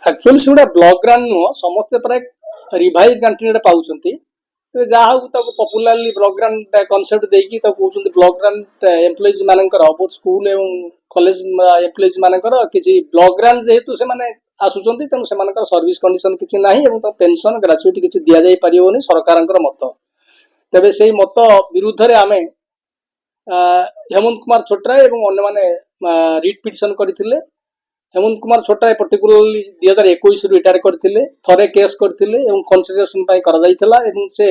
Actually से block grant नुह समस्ते प्राय रिवाइज ग्रांट पाउछंती तो जहाँ हूँ पपुलारली ब्लॉक ग्रांट कॉन्सेप्ट देकी कहते ब्लॉक ग्रांट एम्प्लॉइज मानकर बोथ स्कूल एवं कॉलेज एम्प्लॉइज मानकर किसी ब्लॉक ग्रांट जेहेतु से माने आसुचंती तेणु से सर्विस कंडीशन किसी ना एवं पेंशन ग्रेजुएटी किसी दि जाई पारिबोनी सरकार मत तेबे से मत विरुद्ध रे आमे हेमंत कुमार छोटराय एवं अन्य माने रिट पिटिशन करथिले। हेमंत कुमार छोटराय पर्टिकुलरली 2021 रिटायर करथिले थरे केस करथिले एवं कंसिडरेशन पाई कर जाइतला एवं से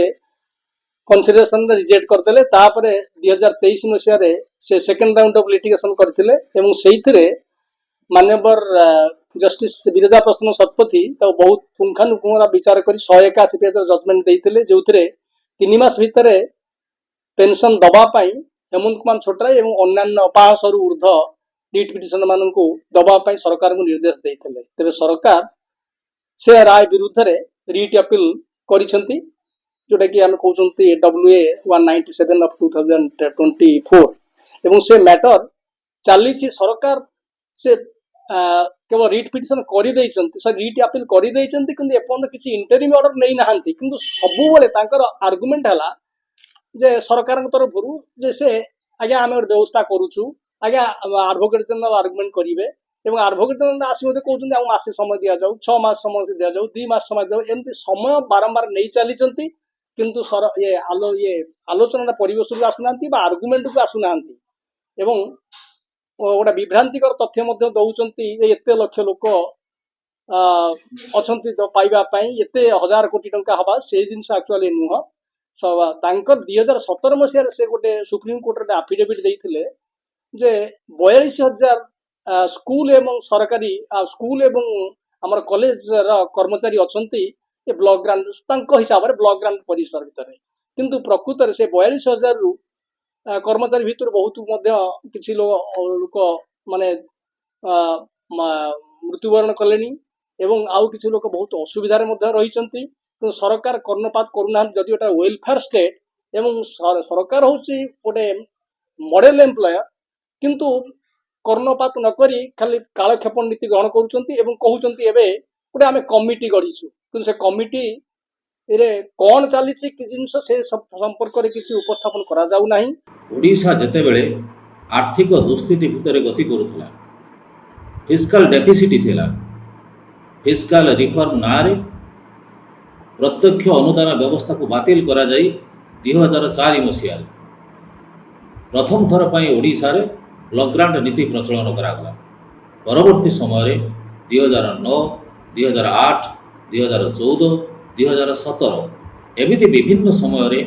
कंसिडरेशन रिजेक्ट करदेले तापरे 2023 मसिया रे से सेकंड राउंड ऑफ लिटिगेशन करथिले एवं सेहितरे माननीय जस्टिस विरजा प्रसन्न शतपथी तो बहुत पुंखानुपुंख विचार कर 181 पेज जजमेंट देइथिले जोथिरे 3 मास भितरे पेंशन दबा पाई हेमंत कुमार छोटराय एवं अन्यान्य 500 रु ऊर्ध्व रिट पिटिशन माननकु दबा पाई सरकार को निर्देश देइथिले। तबे सरकार से राय विरुद्ध रे रिट अपील करिसंती जोटा कि आम कहते WA 197 ऑफ 2024 एवं से मैटर चली सरकार से केवल रिट पिटिशन कर रिट अपील कर एपर्यंत किसी इंटरिम ऑर्डर नहीं नहांती किंतु सबुबले तांकर आर्गुमेंट है जे सरकार तरफ जे से आज्ञा आम व्यवस्था करुचु आज्ञा एडवोकेट जनरल आर्गुमेंट करेंगे एवं एडवोकेट जनरल आसी कहते हैं मासे समय दि जाऊ 6 मास समय दि जाऊ 2 मास समय दि एमती समय बारंबार नहीं चली किंतु ये आलोचना परिवेश को आसुना आर्गुमेंट को आसुना एवं गोटे विभ्रांतिकर तथ्य दौरान एत लक्ष लोक अच्छा पाइबापी एत 1000 कोटी टंका हवा से जिनस एक्चुअली नुह 2017 मसीह से गोटे सुप्रीम कोर्ट आफिडेविट देते जे 42,000 स्कूल एवं सरकारी स्कूल एवं आमर कॉलेज कर्मचारी अच्छा ब्लॉक ग्रांट हिसाब से ब्लॉक ग्रांट परिसर भितर किंतु प्रकृत से 42,000 रु कर्मचारी भितर बहुत किसी लोक माने मृत्युवरण कले एवं आउ किसी लोक बहुत असुविधा रही सरकार कर्णपात करूना जदि गोटे वेलफेयर स्टेट एवं सरकार हूँ गोटे मॉडल एम्प्लॉयर किंतु कर्णपात नक खाली कालक्षेपण नीति ग्रहण कहते गोटे आम कमिटी गढ़ीचु कि से कमिटी रे कौन चली जिनस से संपर्क में किसी उपस्थापन करा जाऊ नाही। ओडिशा जेतेबेले आर्थिक दुस्थिति भितर गति करुला फिस्काल डेफिसिट थिला फिस्काल रिफॉर्म नारे प्रत्यक्ष अनुदान व्यवस्था को बातिल करा जाई 2004 मसीह प्रथम थर पर ओडिशा रे ब्लॉक ग्रांट नीति प्रचलन करागला। परवर्ती समय 2009 2008 2014 2017 एमिति विभिन्न समय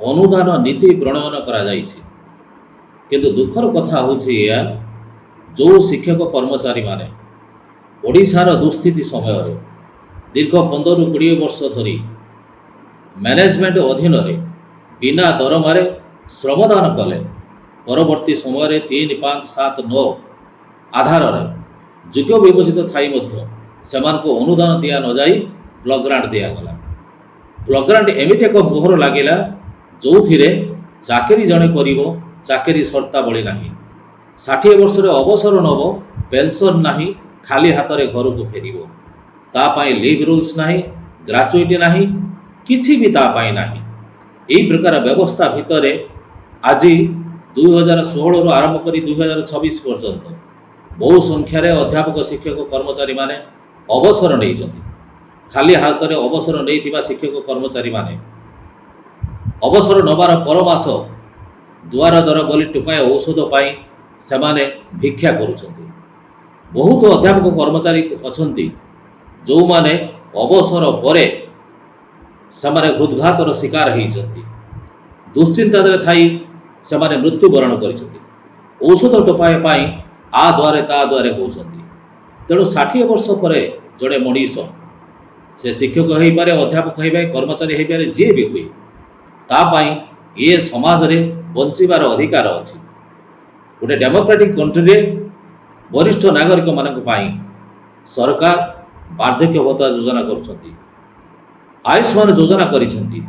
अनुदान नीति प्रणयन करा जाइछि किंतु दुखर कथा होछि या जो शिक्षक कर्मचारी माने ओडिशार दुस्थिति समय दीर्घ 15-20 वर्ष धरी मैनेजमेंट अधीन बिना दरमारे श्रमदान कले परवर्ती समय 3, 5, 7, 9 आधार योग्य विभजित थाई को अनुदान दिया न जाई ब्लॉक ग्रांट दिगला। ब्लॉक ग्रांट एमती एक मोहर लगिला जो थी चाकरी जड़े कर चाकरी सर्तावली ना 60 वर्ष अवसर नब पेंशन ना खाली हाथ में घर को फेर तापाई लीव रूल्स ना ग्रेजुएटी ना किसी भी तापाई ना यही प्रकार व्यवस्था भितर आज 2016 रु आरंभ कर 2026 पर्यंत बहु संख्यार अध्यापक शिक्षक कर्मचारी माने अवसर नहीं खाली हाथ में अवसर नहीं शिक्षक कर्मचारी माने अवसर नबार पर मास दुआर दर बोली टुपाए औषध पाई सेमाने भिक्षा करुछंती। बहुत अध्यापक कर्मचारी अछंती जो माने अवसर परे सेमाने हृदघातर शिकार होइछंती दुश्चिंता थाई सेमाने मृत्युवरण करिछंती औषध टोपाए पाई आ द्वारे ता द्वारे होछंती। तेणु 60 वर्ष पर जड़े मनीष से शिक्षक हो पारे अध्यापक हो पारे कर्मचारी हो पारे जी भी हुए तापाई ये समाज रे बंचिबार अधिकार अच्छी। गोटे डेमोक्रेटिक कंट्री वरिष्ठ नागरिक मानक पाई सरकार वार्धक्य भत्ता योजना करुछंती आयुष्मान योजना करिछंती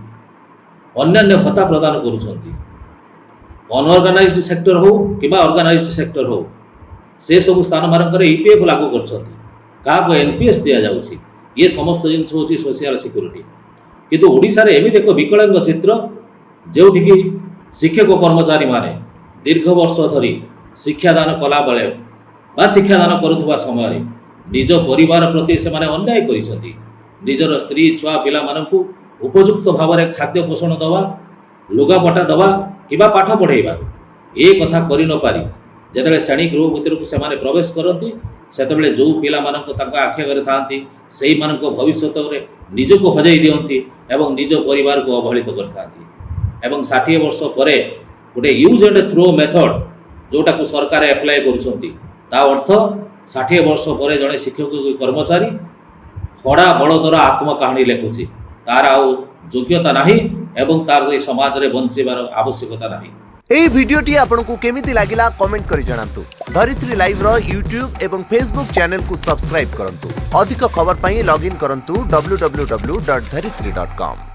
अन्यान्य भत्ता प्रदान करुछंती अनऑर्गेनाइज्ड सेक्टर हो कि ऑर्गेनाइज्ड सेक्टर हो से सब स्थान मानक EPF लागू करछंती କାହାକୁ NPS ଦିଆଯାଉଛି। ये समस्त जिन हूँ सोशल सिक्यूरीटी किंतु ओडिशा रे एमिति एक विकलांग चित्र जोठिकी शिक्षक कर्मचारी माने दीर्घ वर्ष धरी शिक्षादान कला बेले बा शिक्षादान करुवा समय निज परिवार प्रति से माने अन्याय करिसथि। निजर स्त्री छुआ पिला मानकु उपयुक्त भाव में खाद्य पोषण दवा लुगापटा दवा कि पाठ पढ़ेवा ए कथा करि न पारि जेतेबेले श्रेणी गृह भितर को सेमाने प्रवेश करती सेतेबेले जो पिला मानक तांका आखि आगे थांती सेही मानक भविष्यत रे निजको हजाई दियंती एवं निज परिवार को अवहेलित करथांती एवं 60 वर्ष परे गोटे यूज एंड थ्रो मेथड जोटा को सरकार एप्लाय करुछंती ता अर्थ 60 वर्ष परे जड़े शिक्षक कर्मचारी हड़ा बलदर आत्मकाहानी लेखुची तार आउ योग्यता नाही एवं तार समाज रे बंचिबार आवश्यकता नाही। एही भिडियोटी आपनकु केमिति लागिला कमेंट करि जणांतु। धरित्री लाइव रो यूट्यूब एवं फेसबुक चैनल को सब्सक्राइब करंतु। अधिक खबर पई लॉगिन करंतु www.dharitri.com।